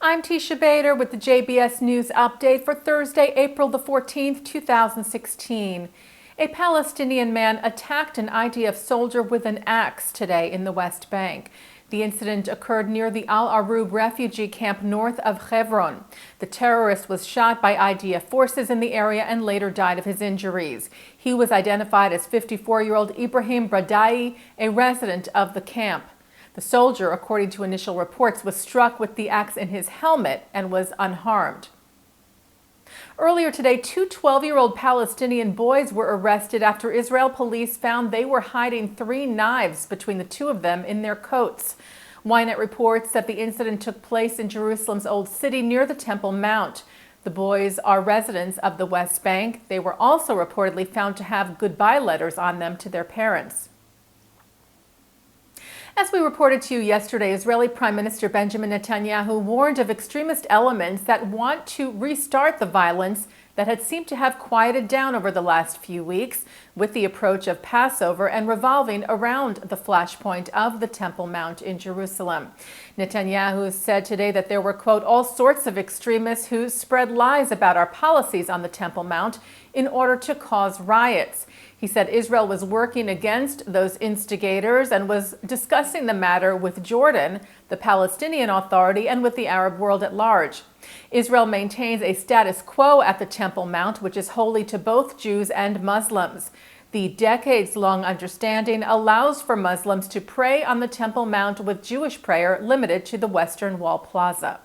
I'm Teisha Bader with the JBS News Update for Thursday, April the 14th, 2016. A Palestinian man attacked an IDF soldier with an axe today in the West Bank. The incident occurred near the Al-Arub refugee camp north of Hebron. The terrorist was shot by IDF forces in the area and later died of his injuries. He was identified as 54-year-old Ibrahim Bradai, a resident of the camp. The soldier, according to initial reports, was struck with the axe in his helmet and was unharmed. Earlier today, two 12-year-old Palestinian boys were arrested after Israel police found they were hiding 3 knives between the two of them in their coats. Ynet reports that the incident took place in Jerusalem's Old City near the Temple Mount. The boys are residents of the West Bank. They were also reportedly found to have goodbye letters on them to their parents. As we reported to you yesterday, Israeli Prime Minister Benjamin Netanyahu warned of extremist elements that want to restart the violence that had seemed to have quieted down over the last few weeks with the approach of Passover and revolving around the flashpoint of the Temple Mount in Jerusalem. Netanyahu said today that there were, quote, all sorts of extremists who spread lies about our policies on the Temple Mount in order to cause riots. He said Israel was working against those instigators and was discussing the matter with Jordan, the Palestinian Authority, and with the Arab world at large. Israel maintains a status quo at the Temple Mount, which is holy to both Jews and Muslims. The decades-long understanding allows for Muslims to pray on the Temple Mount with Jewish prayer limited to the Western Wall Plaza.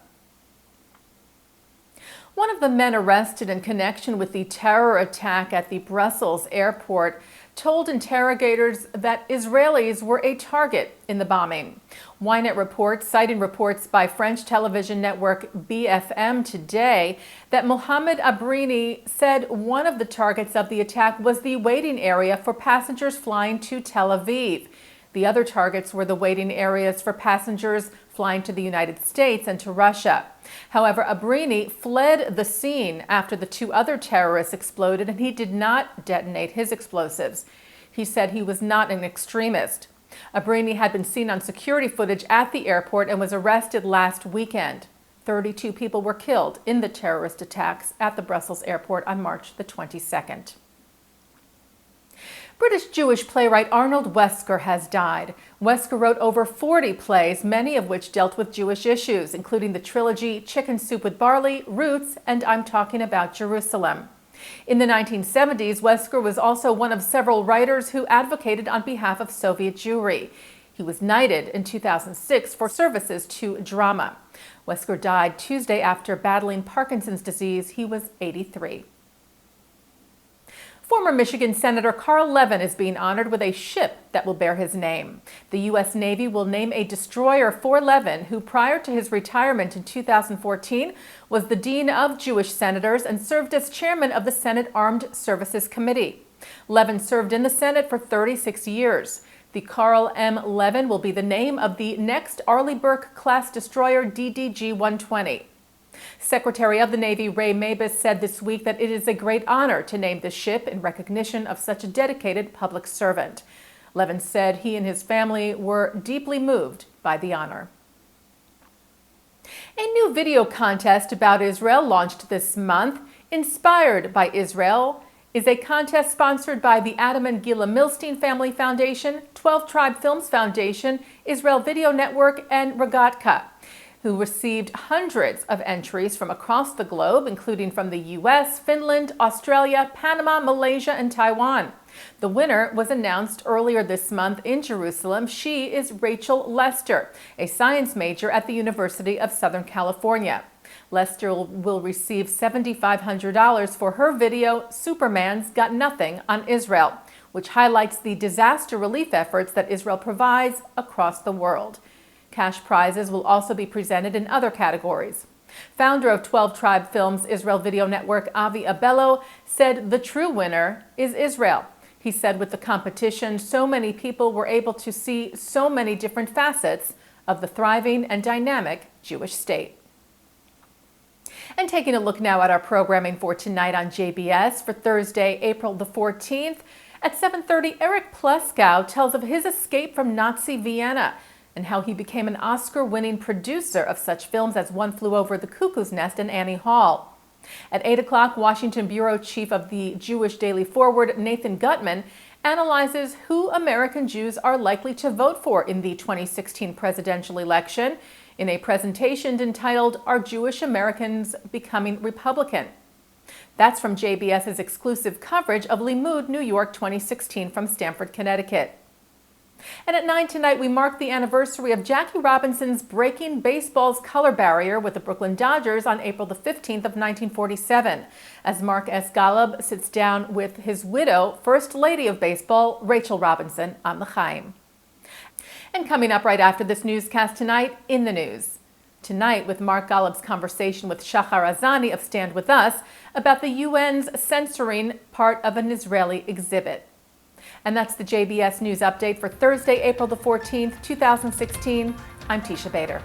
One of the men arrested in connection with the terror attack at the Brussels airport told interrogators that Israelis were a target in the bombing. Ynet reports, citing reports by French television network BFM today, that Mohamed Abrini said one of the targets of the attack was the waiting area for passengers flying to Tel Aviv. The other targets were the waiting areas for passengers flying to the United States and to Russia. However, Abrini fled the scene after the 2 other terrorists exploded, and he did not detonate his explosives. He said he was not an extremist. Abrini had been seen on security footage at the airport and was arrested last weekend. 32 people were killed in the terrorist attacks at the Brussels airport on March the 22nd. British Jewish playwright Arnold Wesker has died. Wesker wrote over 40 plays, many of which dealt with Jewish issues, including the trilogy Chicken Soup with Barley, Roots, and I'm Talking About Jerusalem. In the 1970s, Wesker was also one of several writers who advocated on behalf of Soviet Jewry. He was knighted in 2006 for services to drama. Wesker died Tuesday after battling Parkinson's disease. He was 83. Former Michigan Senator Carl Levin is being honored with a ship that will bear his name. The U.S. Navy will name a destroyer for Levin, who prior to his retirement in 2014 was the Dean of Jewish Senators and served as chairman of the Senate Armed Services Committee. Levin served in the Senate for 36 years. The Carl M. Levin will be the name of the next Arleigh Burke-class destroyer DDG-120. Secretary of the Navy Ray Mabus said this week that it is a great honor to name the ship in recognition of such a dedicated public servant. Levin said he and his family were deeply moved by the honor. A new video contest about Israel launched this month. Inspired by Israel is a contest sponsored by the Adam and Gila Milstein Family Foundation, 12 Tribe Films Foundation, Israel Video Network, and Regatka, who received hundreds of entries from across the globe, including from the U.S., Finland, Australia, Panama, Malaysia, and Taiwan. The winner was announced earlier this month in Jerusalem. She is Rachel Lester, a science major at the University of Southern California. Lester will receive $7,500 for her video, Superman's Got Nothing on Israel, which highlights the disaster relief efforts that Israel provides across the world. Cash prizes will also be presented in other categories. Founder of 12 Tribe Films Israel Video Network, Avi Abello, said the true winner is Israel. He said with the competition, so many people were able to see so many different facets of the thriving and dynamic Jewish state. And taking a look now at our programming for tonight on JBS for Thursday, April the 14th. At 7:30, Eric Pleskow tells of his escape from Nazi Vienna. and how he became an Oscar-winning producer of such films as One Flew Over the Cuckoo's Nest and Annie Hall. At 8 o'clock, Washington Bureau Chief of the Jewish Daily Forward, Nathan Gutman, analyzes who American Jews are likely to vote for in the 2016 presidential election in a presentation entitled, "Are Jewish Americans Becoming Republican?" That's from JBS's exclusive coverage of Limud New York 2016 from Stamford, Connecticut. And at 9 tonight, we mark the anniversary of Jackie Robinson's breaking baseball's color barrier with the Brooklyn Dodgers on April the 15th of 1947, as Mark S. Golub sits down with his widow, First Lady of Baseball, Rachel Robinson, on l'chaim. And coming up right after this newscast tonight, In the News. Tonight, with Mark Golub's conversation with Shachar Azani of Stand With Us about the UN's censoring part of an Israeli exhibit. And that's the JBS News Update for Thursday, April the 14th, 2016. I'm Teisha Bader.